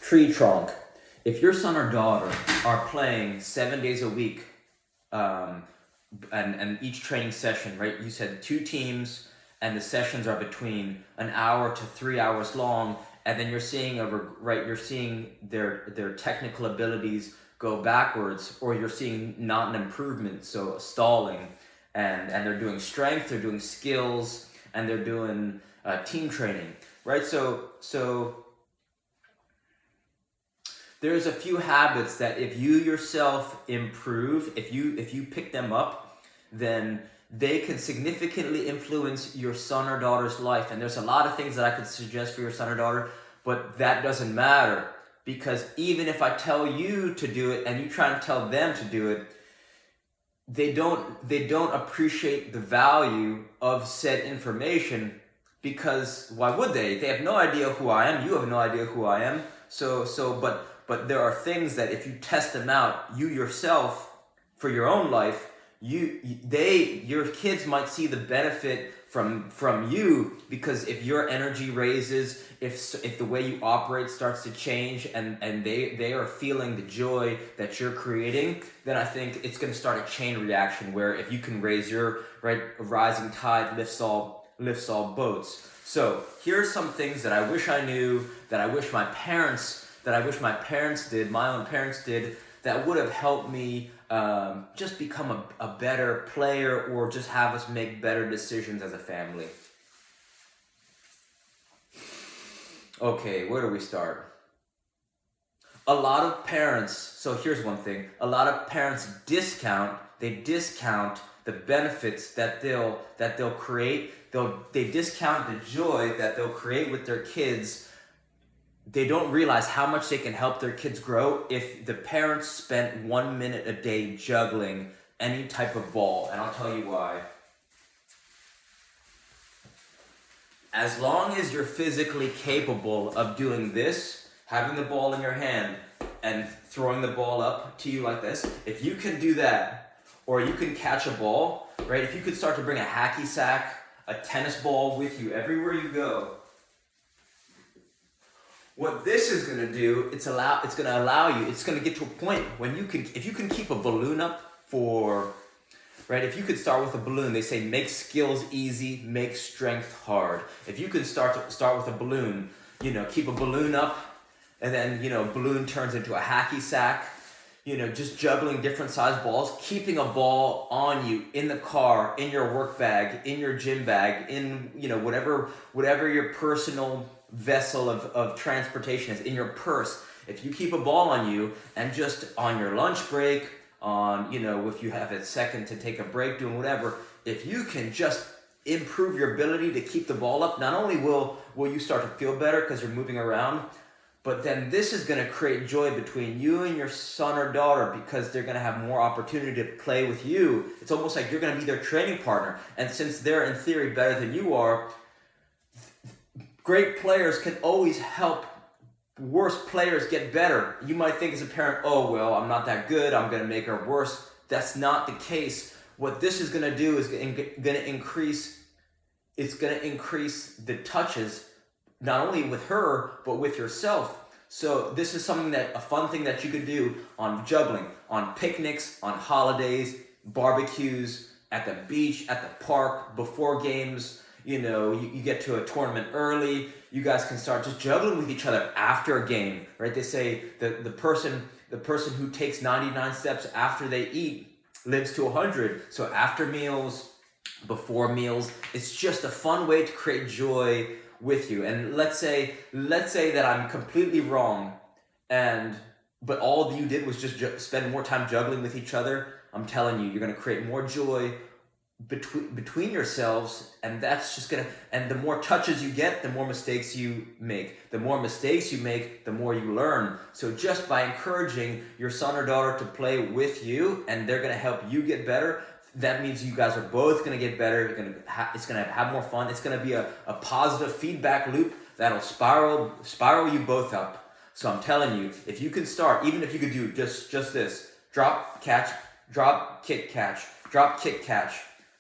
tree trunk. If your son or daughter are playing 7 days a week, and each training session, right? You said 2 teams, and the sessions are between an hour to 3 hours long, and then you're seeing you're seeing their technical abilities go backwards, or you're seeing not an improvement, so stalling, and they're doing strength, they're doing skills, and they're doing team training, right? So there's a few habits that if you yourself improve, if you pick them up, then they can significantly influence your son or daughter's life. And there's a lot of things that I could suggest for your son or daughter, but that doesn't matter, because even if I tell you to do it and you try and tell them to do it, they don't appreciate the value of said information, because why would they? They have no idea who I am. You have no idea who I am. But there are things that if you test them out, you yourself, for your own life, your kids might see the benefit from you, because if your energy raises, if the way you operate starts to change, and they are feeling the joy that you're creating, then I think it's going to start a chain reaction where if you can raise your, right, a rising tide lifts all boats. So here's some things that I wish I knew, that I wish my parents did, my own parents did, that would have helped me just become a better player, or just have us make better decisions as a family. Okay, where do we start? A lot of parents, so here's one thing, a lot of parents discount the benefits that they'll create. They discount the joy that they'll create with their kids. They don't realize how much they can help their kids grow if the parents spent 1 minute a day juggling any type of ball. And I'll tell you why. As long as you're physically capable of doing this, having the ball in your hand and throwing the ball up to you like this, if you can do that, or you can catch a ball, right? If you could start to bring a hacky sack, a tennis ball with you everywhere you go, what this is going to do, it's going to allow you, it's going to get to a point when if you can keep a balloon up for, right, if you could start with a balloon, they say make skills easy, make strength hard. If you can start with a balloon, keep a balloon up, and then, balloon turns into a hacky sack, just juggling different size balls, keeping a ball on you in the car, in your work bag, in your gym bag, in, whatever your personal vessel of transportation is, in your purse. If you keep a ball on you, and just on your lunch break, on, if you have a second to take a break, doing whatever, if you can just improve your ability to keep the ball up, not only will you start to feel better because you're moving around, but then this is going to create joy between you and your son or daughter, because they're going to have more opportunity to play with you. It's almost like you're going to be their training partner. And since they're in theory better than you are, great players can always help worse players get better. You might think as a parent, oh, well, I'm not that good, I'm going to make her worse. That's not the case. What this is going to do is going to increase the touches, not only with her, but with yourself. So this is a fun thing that you could do on juggling, on picnics, on holidays, barbecues, at the beach, at the park, before games. You get to a tournament early, you guys can start just juggling with each other after a game, right? They say that the person who takes 99 steps after they eat lives to 100. So after meals, before meals, it's just a fun way to create joy with you. And let's say that I'm completely wrong, but all you did was just spend more time juggling with each other. I'm telling you, you're going to create more joy between yourselves, and that's just and the more touches you get, the more mistakes you make. The more mistakes you make, the more you learn. So just by encouraging your son or daughter to play with you, and they're going to help you get better, that means you guys are both going to get better. It's going to have more fun. It's going to be a positive feedback loop that'll spiral you both up. So I'm telling you, if you can start, even if you could do just this, drop, catch, drop, kick, catch, drop, kick, catch,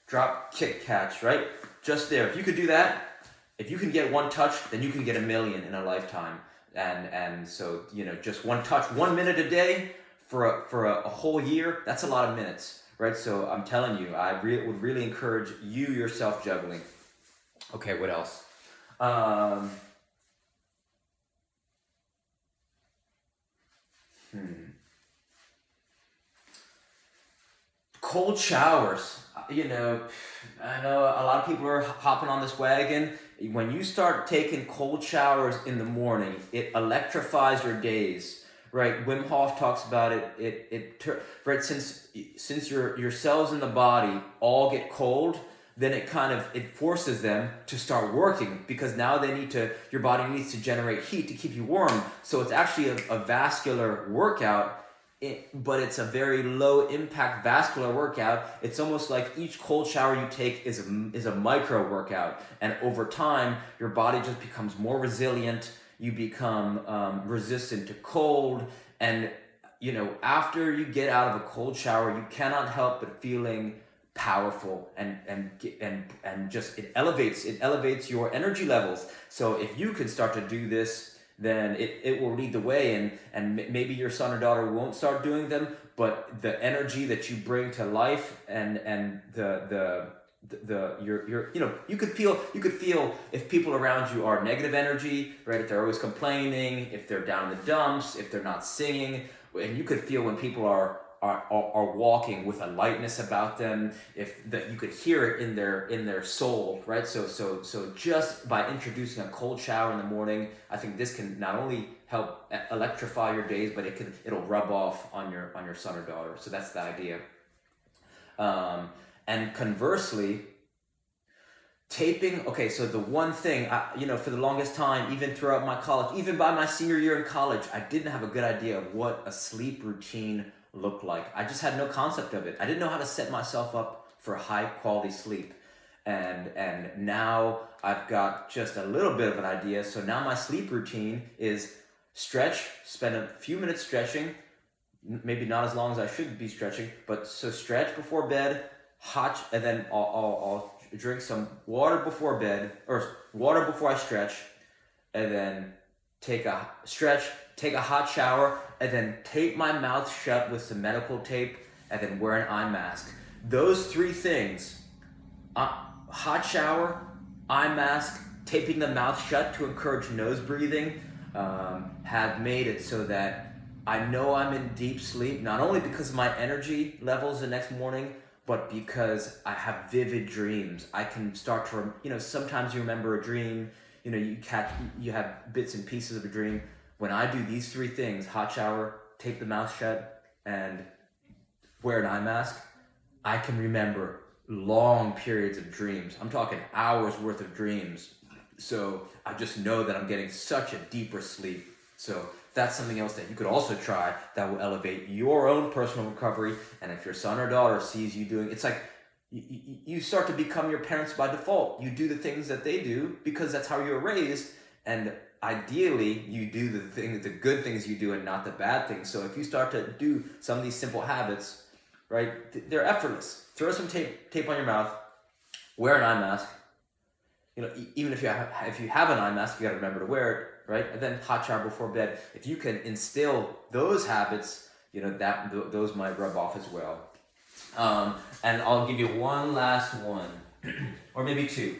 drop, kick, catch, right? Just there. If you could do that, if you can get one touch, then you can get a million in a lifetime. And so, just one touch, 1 minute a day for a whole year, that's a lot of minutes, right? So I'm telling you, would really encourage you yourself juggling. Okay, what else? Um, hmm. Cold showers. I know a lot of people are hopping on this wagon. When you start taking cold showers in the morning, it electrifies your days. Right? Wim Hof talks about it. Right, since your cells in the body all get cold, then it forces them to start working, because now your body needs to generate heat to keep you warm. So it's actually a vascular workout, but it's a very low impact vascular workout. It's almost like each cold shower you take is a micro workout, and over time your body just becomes more resilient. You become resistant to cold, and after you get out of a cold shower, you cannot help but feeling powerful, and just it elevates your energy levels. So if you can start to do this, then it will lead the way, and maybe your son or daughter won't start doing them, but the energy that you bring to life, and the your you could feel if people around you are negative energy, right? If they're always complaining, if they're down in the dumps, if they're not singing, and you could feel when people are walking with a lightness about them, if that you could hear it in their soul, right? So just by introducing a cold shower in the morning, I think this can not only help electrify your days, but it'll rub off on your son or daughter. So that's the idea. And conversely, taping. Okay, so the one thing for the longest time, even throughout my college, even by my senior year in college, I didn't have a good idea of what a sleep routine looked like. I just had no concept of it. I didn't know how to set myself up for high quality sleep. And now I've got just a little bit of an idea. So now my sleep routine is stretch, spend a few minutes stretching, maybe not as long as I should be stretching, but so stretch before bed, and then I'll drink some water before bed, or water before I stretch, and then take a stretch, take a hot shower, and then tape my mouth shut with some medical tape, and then wear an eye mask. Those three things, hot shower, eye mask, taping the mouth shut to encourage nose breathing, have made it so that I know I'm in deep sleep, not only because of my energy levels the next morning, but because I have vivid dreams. I can start to, sometimes you remember a dream, you have bits and pieces of a dream. When I do these three things, hot shower, tape the mouth shut, and wear an eye mask, I can remember long periods of dreams. I'm talking hours worth of dreams. So I just know that I'm getting such a deeper sleep. So that's something else that you could also try that will elevate your own personal recovery. And if your son or daughter sees you doing, it's like you start to become your parents by default. You do the things that they do because that's how you were raised. And ideally, you do the good things you do and not the bad things. So if you start to do some of these simple habits, right, they're effortless. Throw some tape on your mouth, wear an eye mask. Even if you have an eye mask, you got to remember to wear it, right? And then hot shower before bed. If you can instill those habits, those might rub off as well. And I'll give you one last one, or maybe two.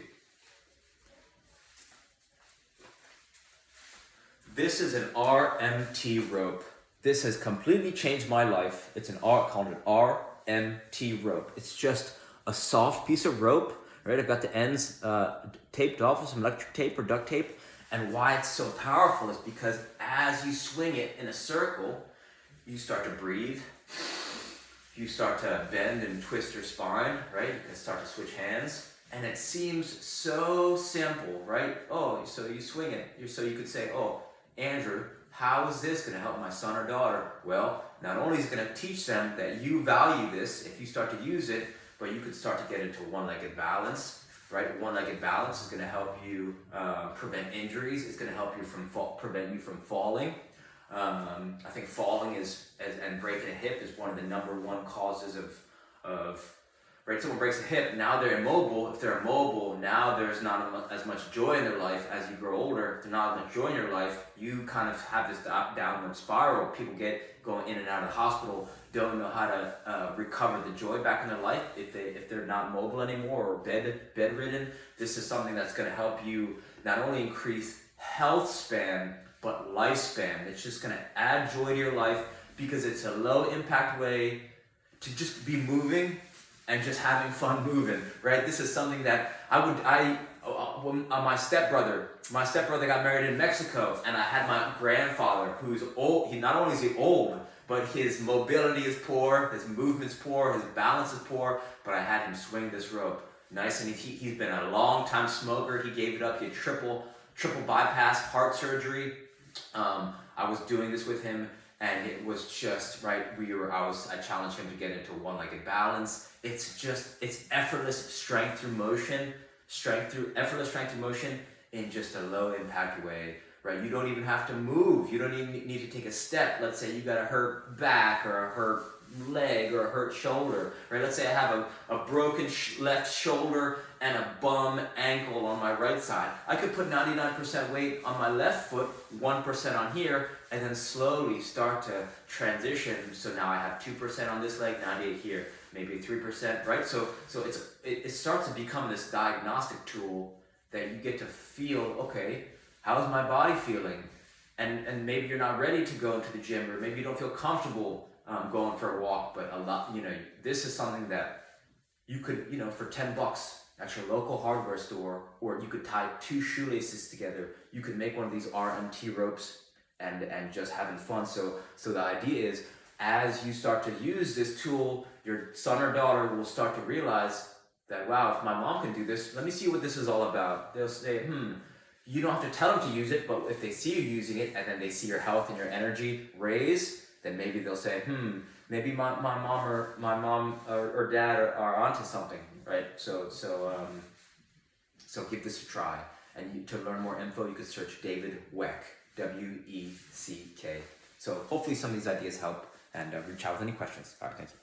This is an RMT rope. This has completely changed my life. It's called an RMT rope. It's just a soft piece of rope. Right, I've got the ends taped off with some electric tape or duct tape. And why it's so powerful is because as you swing it in a circle, you start to breathe. You start to bend and twist your spine, right? You can start to switch hands. And it seems so simple, right? Oh, so you swing it. So you could say, oh, Andrew, how is this going to help my son or daughter? Well, not only is it going to teach them that you value this if you start to use it, but you could start to get into one-legged balance, right? One-legged balance is going to help you prevent injuries. It's going to help you prevent you from falling. I think falling and breaking a hip is one of the number one causes of right? Someone breaks a hip, now they're immobile. If they're immobile, now there's not as much joy in their life. As you grow older, if there's not as much joy in your life, you kind of have this downward spiral. People get going in and out of the hospital, don't know how to recover the joy back in their life if they're not mobile anymore or bedridden. This is something that's going to help you not only increase health span, but lifespan. It's just going to add joy to your life because it's a low impact way to just be moving and just having fun moving, right? This is something that my stepbrother got married in Mexico, and I had my grandfather who's old. He not only is he old, but his mobility is poor, his movement's poor, his balance is poor, but I had him swing this rope nice and he's been a long time smoker. He gave it up. He had triple bypass heart surgery. I was doing this with him, and it was just right. I challenged him to get into one-legged balance. It's effortless strength through motion, effortless strength through motion in just a low impact way, right? You don't even have to move. You don't even need to take a step. Let's say you got a hurt back or a hurt leg or a hurt shoulder, right? Let's say I have a broken left shoulder and a bum ankle on my right side. I could put 99% weight on my left foot, 1% on here, and then slowly start to transition. So now I have 2% on this leg, 98 here, maybe 3%, right? So it starts to become this diagnostic tool that you get to feel, okay, how's my body feeling? And maybe you're not ready to go into the gym, or maybe you don't feel comfortable going for a walk, but this is something that you could, for $10 at your local hardware store, or you could tie 2 shoelaces together. You could make one of these RMT ropes and just having fun. So the idea is, as you start to use this tool, your son or daughter will start to realize that, wow, if my mom can do this, let me see what this is all about. They'll say, you don't have to tell them to use it, but if they see you using it and then they see your health and your energy raise, then maybe they'll say, maybe my mom or dad are onto something, right? So give this a try. And to learn more info, you could search David Weck, W-E-C-K. So hopefully some of these ideas help, and reach out with any questions. All right, thanks.